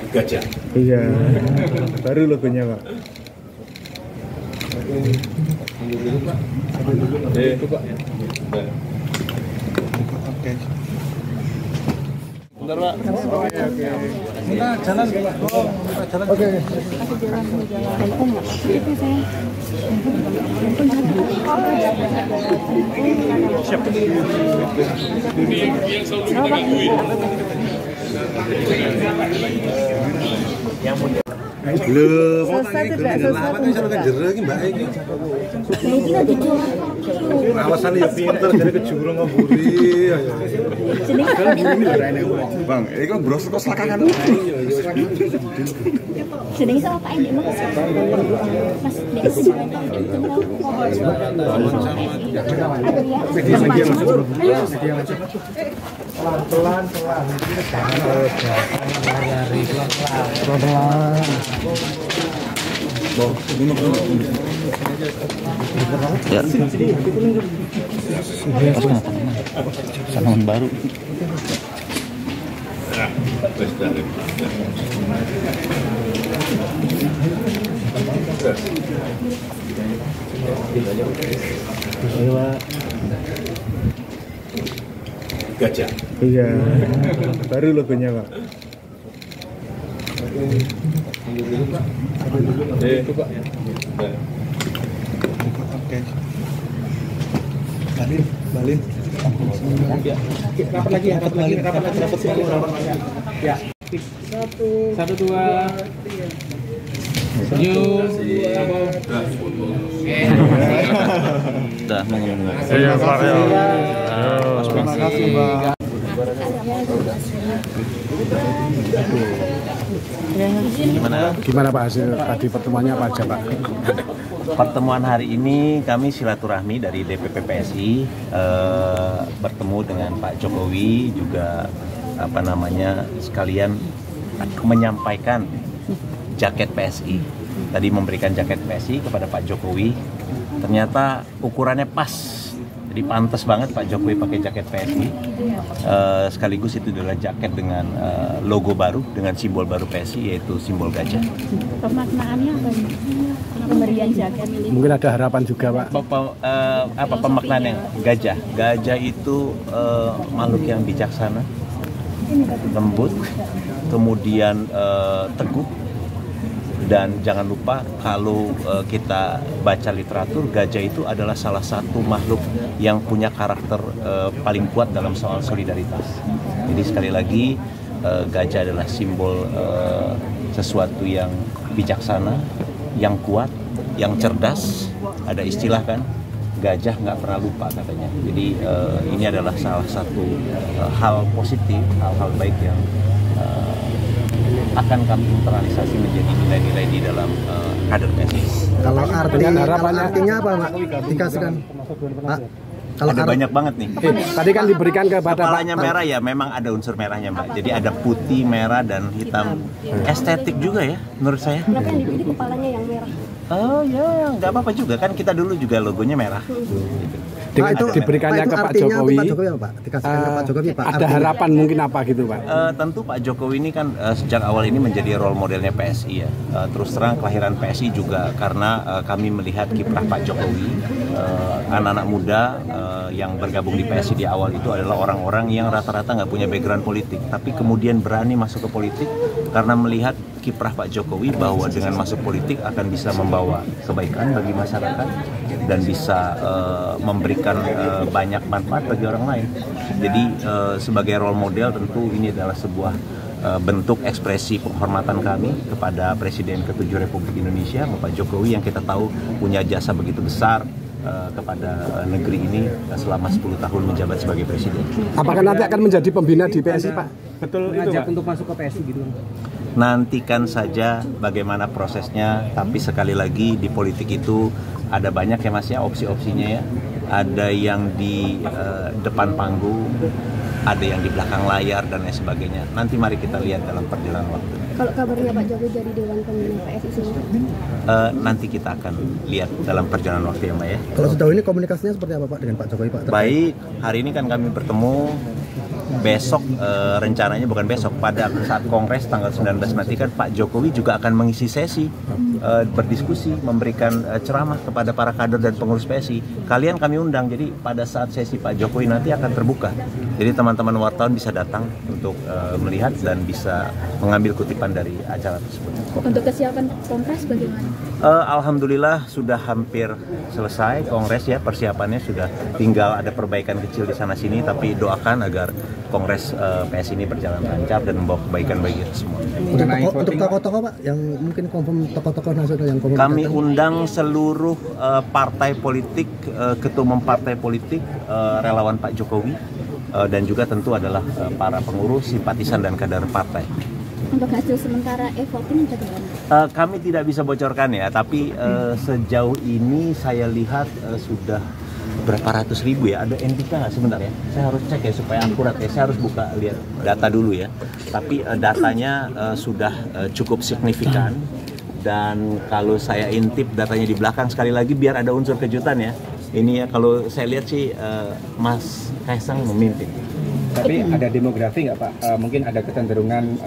Gajah. Iya, baru logonya Pak. Oke. Bentar Pak. Oke. Kita jalan. Jalan. Oke. Siap. Ini yang selalu kita gangguin. Yang punya. Lho, selesai tidak selesai kan jero iki Mbak iki. Iki lagi curang. Awasane ya pinter jare kejurung ngoburi. Bang, iki kok bros kok selakangan. Jenenge sama Pak Endi Mas. Mas Pelan-pelan. Ya. Sanangan baru. Gajah. Iya, baru logonya Pak. Oke. Balin. Rapat lagi. Ya. 1, 2. Senyum. Udah ngomong. Iya Pak. Terima kasih Mbak. Gimana Pak hasil tadi pertemuannya apa aja Pak? Pertemuan hari ini kami silaturahmi dari DPP PSI bertemu dengan Pak Jokowi juga sekalian menyampaikan jaket PSI. Tadi memberikan jaket PSI kepada Pak Jokowi. Ternyata ukurannya pas. Jadi pantas banget Pak Jokowi pakai jaket PSI. Sekaligus itu adalah jaket dengan logo baru, dengan simbol baru PSI, yaitu simbol gajah. Pemaknaannya apa? Pemberian jaket. Mungkin ada harapan juga Pak. Apa pemaknaannya? Gajah. Gajah itu makhluk yang bijaksana, lembut, kemudian teguh. Dan jangan lupa kalau kita baca literatur, gajah itu adalah salah satu makhluk yang punya karakter paling kuat dalam soal solidaritas. Jadi sekali lagi gajah adalah simbol sesuatu yang bijaksana, yang kuat, yang cerdas. Ada istilah kan, gajah nggak pernah lupa katanya. Jadi ini adalah salah satu hal positif, hal-hal baik yang akan kami internalisasi menjadi nilai-nilai di dalam kader PSI. Kalau artinya apa Pak? Dikasihkan Pak. Kalau ada banyak banget nih. Tadi kan diberikan kepada kepalanya merah ya, memang ada unsur merahnya Mbak. Jadi ada putih, merah, dan hitam. Estetik juga ya menurut saya. Kenapa yang dipilih kepalanya yang merah? Oh ya, nggak apa-apa juga kan, kita dulu juga logonya merah. Dengan itu diberikannya ke Pak Jokowi. Pak? Dikasihkan ke Pak Jokowi Pak. Ada harapan mungkin apa gitu Pak? Tentu Pak Jokowi ini kan sejak awal ini menjadi role modelnya PSI ya. Terus terang kelahiran PSI juga karena kami melihat kiprah Pak Jokowi. Anak-anak muda yang bergabung di PSI di awal itu adalah orang-orang yang rata-rata nggak punya background politik, tapi kemudian berani masuk ke politik karena melihat kiprah Pak Jokowi bahwa dengan masuk politik akan bisa membawa kebaikan bagi masyarakat dan bisa memberikan banyak manfaat bagi orang lain. Jadi sebagai role model tentu ini adalah sebuah bentuk ekspresi penghormatan kami kepada Presiden ke-7 Republik Indonesia, Bapak Jokowi, yang kita tahu punya jasa begitu besar kepada negeri ini selama 10 tahun menjabat sebagai presiden. Apakah nanti akan menjadi pembina di PSI Pak? Betul itu Pak, untuk masuk ke PSI gitu. Nantikan saja bagaimana prosesnya, tapi sekali lagi di politik itu ada banyak ya Mas ya opsi-opsinya ya. Ada yang di depan panggung, ada yang di belakang layar dan lain sebagainya. Nanti mari kita lihat dalam perjalanan waktu. Kalau kabarnya Pak Jokowi jadi Dewan Pembina PSI sendiri? Nanti kita akan lihat dalam perjalanan waktu ya Mbak ya. Kalau sejauh ini komunikasinya seperti apa Pak dengan Pak Jokowi Pak? Baik, hari ini kan kami bertemu besok rencananya bukan besok, pada saat Kongres tanggal 19 nanti kan Pak Jokowi juga akan mengisi sesi berdiskusi, memberikan ceramah kepada para kader dan pengurus PSI. Kalian kami undang, jadi pada saat sesi Pak Jokowi nanti akan terbuka. Jadi teman-teman wartawan bisa datang untuk melihat dan bisa mengambil kutipan dari acara tersebut. Untuk kesiapan Kongres bagaimana? Alhamdulillah sudah hampir selesai Kongres ya, persiapannya sudah, tinggal ada perbaikan kecil di sana sini, tapi doakan agar Kongres PSI ini berjalan lancar dan membawa kebaikan bagi kita semua. Untuk tokoh-tokoh Pak, yang mungkin confirm tokoh-tokoh nasional yang confirm. Kami undang seluruh partai politik, ketua umum partai politik, relawan Pak Jokowi, dan juga tentu adalah para pengurus, simpatisan dan kader partai. Untuk hasil sementara e-voting bagaimana? Kami tidak bisa bocorkan ya, tapi sejauh ini saya lihat sudah berapa ratus ribu ya. Ada NPK nggak sebentar ya? Saya harus cek ya supaya akurat ya. Saya harus buka lihat data dulu ya. Tapi datanya sudah cukup signifikan. Dan kalau saya intip datanya di belakang, sekali lagi biar ada unsur kejutan ya. Ini ya, kalau saya lihat sih Mas Kaisang memimpin. Tapi ada demografi nggak Pak? Mungkin ada kecenderungan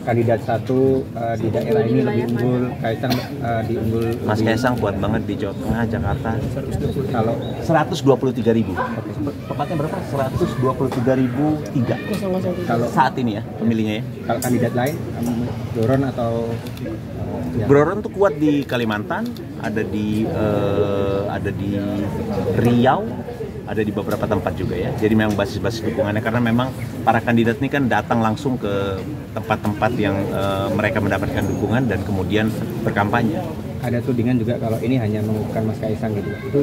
kandidat satu di daerah ini lebih unggul, Kaisang diunggul. Mas Kaisang kuat banget di Jawa Tengah, Jakarta. Kalau 123.000. Tepatnya berapa? 123.003. Kalau saat ini ya pemilihnya ya. Kalau kandidat lain, Doron atau Broron tuh kuat di Kalimantan, ada di Riau, ada di beberapa tempat juga ya. Jadi memang basis-basis dukungannya, karena memang para kandidat ini kan datang langsung ke tempat-tempat yang mereka mendapatkan dukungan dan kemudian berkampanye. ada tudingan juga kalau ini hanya mengukuhkan Mas Kaisang gitu. Itu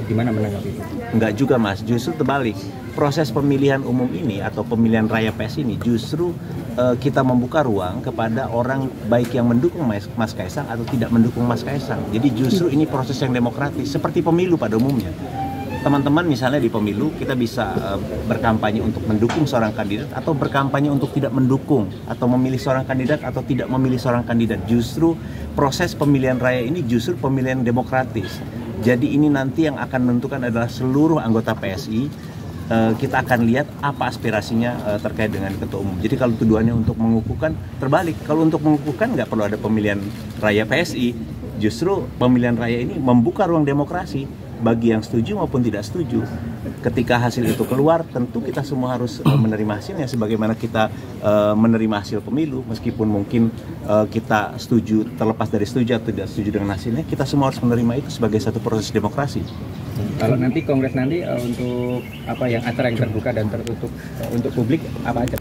gimana menanggapi itu? Enggak juga Mas, justru terbalik. Proses pemilihan umum ini atau pemilihan raya PSI ini justru kita membuka ruang kepada orang baik yang mendukung Mas Kaisang atau tidak mendukung Mas Kaisang. Jadi justru ini proses yang demokratis seperti pemilu pada umumnya. Teman-teman misalnya di pemilu kita bisa berkampanye untuk mendukung seorang kandidat atau berkampanye untuk tidak mendukung atau memilih seorang kandidat atau tidak memilih seorang kandidat. Justru proses pemilihan raya ini justru pemilihan demokratis. Jadi ini nanti yang akan menentukan adalah seluruh anggota PSI. Kita akan lihat apa aspirasinya terkait dengan ketua umum. Jadi kalau tuduhannya untuk mengukuhkan, terbalik. Kalau untuk mengukuhkan nggak perlu ada pemilihan raya PSI. Justru pemilihan raya ini membuka ruang demokrasi bagi yang setuju maupun tidak setuju. Ketika hasil itu keluar, tentu kita semua harus menerima hasilnya sebagaimana kita menerima hasil pemilu. Meskipun mungkin kita setuju, terlepas dari setuju atau tidak setuju dengan hasilnya, kita semua harus menerima itu sebagai satu proses demokrasi. Kalau nanti kongres nanti untuk apa yang acara yang terbuka dan tertutup untuk publik apa aja?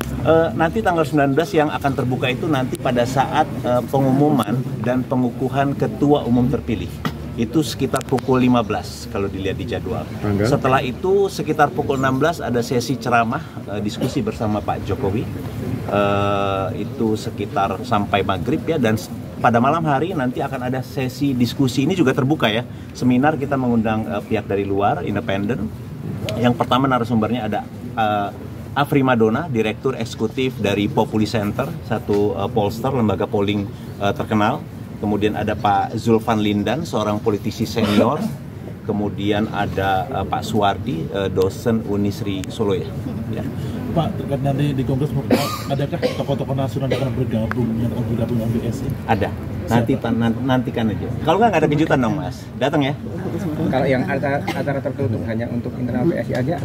Nanti tanggal 19 yang akan terbuka itu nanti pada saat pengumuman dan pengukuhan ketua umum terpilih. Itu sekitar pukul 15 kalau dilihat di jadwal. Setelah itu sekitar pukul 16 ada sesi ceramah, diskusi bersama Pak Jokowi. Itu sekitar sampai maghrib ya, dan pada malam hari nanti akan ada sesi diskusi, ini juga terbuka ya, seminar. Kita mengundang pihak dari luar, independen. Yang pertama narasumbernya ada Afri Madona, Direktur Eksekutif dari Populi Center, satu pollster, lembaga polling terkenal. Kemudian ada Pak Zulfan Lindan, seorang politisi senior. Kemudian ada Pak Suwardi, dosen Unisri Solo ya. Pak, terkait nanti di Kongres, adakah tokoh-tokoh nasional yang akan bergabung dengan PSI? Ada. Nantikan aja. Kalau nggak ada kejutan dong Mas, datang ya. Kalau yang acara tertutup hanya untuk internal PSI aja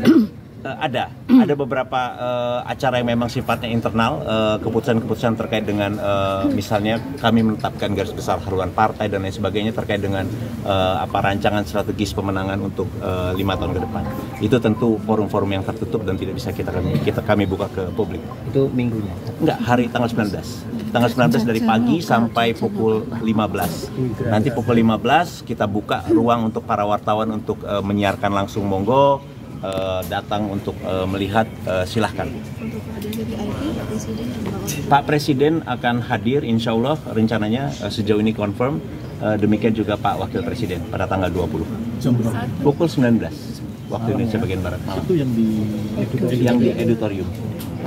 ada? Ada beberapa acara yang memang sifatnya internal, keputusan-keputusan terkait dengan misalnya kami menetapkan garis besar haluan partai dan lain sebagainya terkait dengan rancangan strategis pemenangan untuk 5 tahun ke depan. Itu tentu forum-forum yang tertutup dan tidak bisa kami buka ke publik. Itu minggunya? Enggak, hari tanggal 19. Tanggal 19 dari pagi sampai pukul 15. Nanti pukul 15 kita buka ruang untuk para wartawan untuk menyiarkan langsung, monggo. Datang untuk melihat, silahkan. Pak Presiden akan hadir, insya Allah rencananya sejauh ini confirm. Demikian juga Pak Wakil Presiden pada tanggal 20. Pukul 19 waktu Indonesia bagian Barat malam. Itu yang di editorium.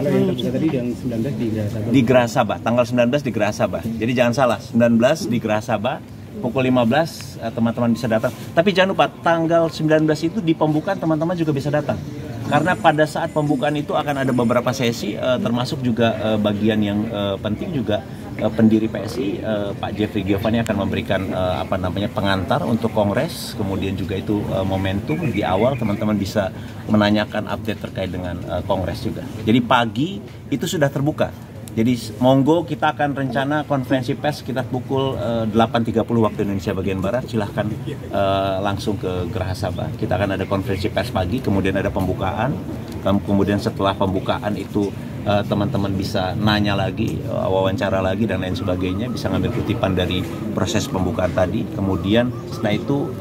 Kalau yang terbuka tadi yang 19 di Geraha Sabah. Di Geraha Sabah, tanggal 19 di Geraha Sabah. Jadi jangan salah, 19 di Geraha Sabah. Pukul 15 teman-teman bisa datang. Tapi jangan lupa tanggal 19 itu di pembukaan teman-teman juga bisa datang. Karena pada saat pembukaan itu akan ada beberapa sesi, termasuk juga bagian yang penting juga pendiri PSI Pak Jeffrey Giovanni akan memberikan pengantar untuk kongres, kemudian juga itu momentum di awal teman-teman bisa menanyakan update terkait dengan kongres juga. Jadi pagi itu sudah terbuka. Jadi monggo kita akan rencana konferensi pers sekitar pukul 8.30 waktu Indonesia bagian Barat. Silahkan langsung ke Geraha Sabah. Kita akan ada konferensi pers pagi, kemudian ada pembukaan. Kemudian setelah pembukaan itu teman-teman bisa nanya lagi, wawancara lagi dan lain sebagainya, bisa ngambil kutipan dari proses pembukaan tadi. Kemudian setelah itu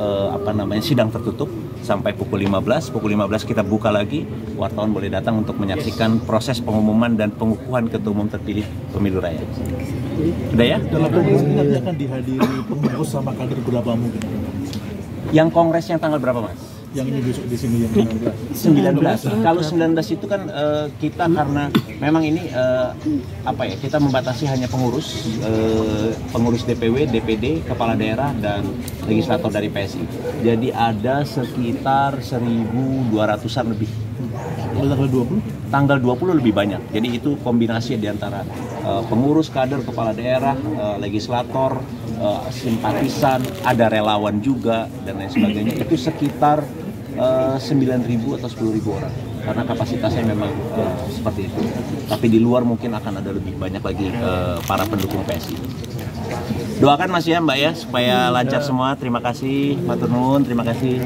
sidang tertutup sampai pukul 15. Pukul 15 kita buka lagi, wartawan boleh datang untuk menyaksikan proses pengumuman dan pengukuhan ketua umum terpilih pemilu raya. Udah ya? Dalam kongres ini nanti akan dihadiri pengurus sama kader berapa mungkin? Yang kongresnya tanggal berapa, Mas? Yang ini besok di sini yang 19. Kalau 19 itu kan kita karena memang ini kita membatasi hanya pengurus DPW, DPD, kepala daerah dan legislator dari PSI. Jadi ada sekitar 1.200-an lebih. Tanggal 20? Tanggal 20 lebih banyak. Jadi itu kombinasi di antara pengurus, kader, kepala daerah, legislator, simpatisan, ada relawan juga dan lain sebagainya. Itu sekitar 9.000 atau 10.000 orang karena kapasitasnya memang seperti itu. Tapi di luar mungkin akan ada lebih banyak lagi para pendukung PSI. Doakan Mas ya Mbak ya supaya lancar semua. Terima kasih, matur nuwun, terima kasih.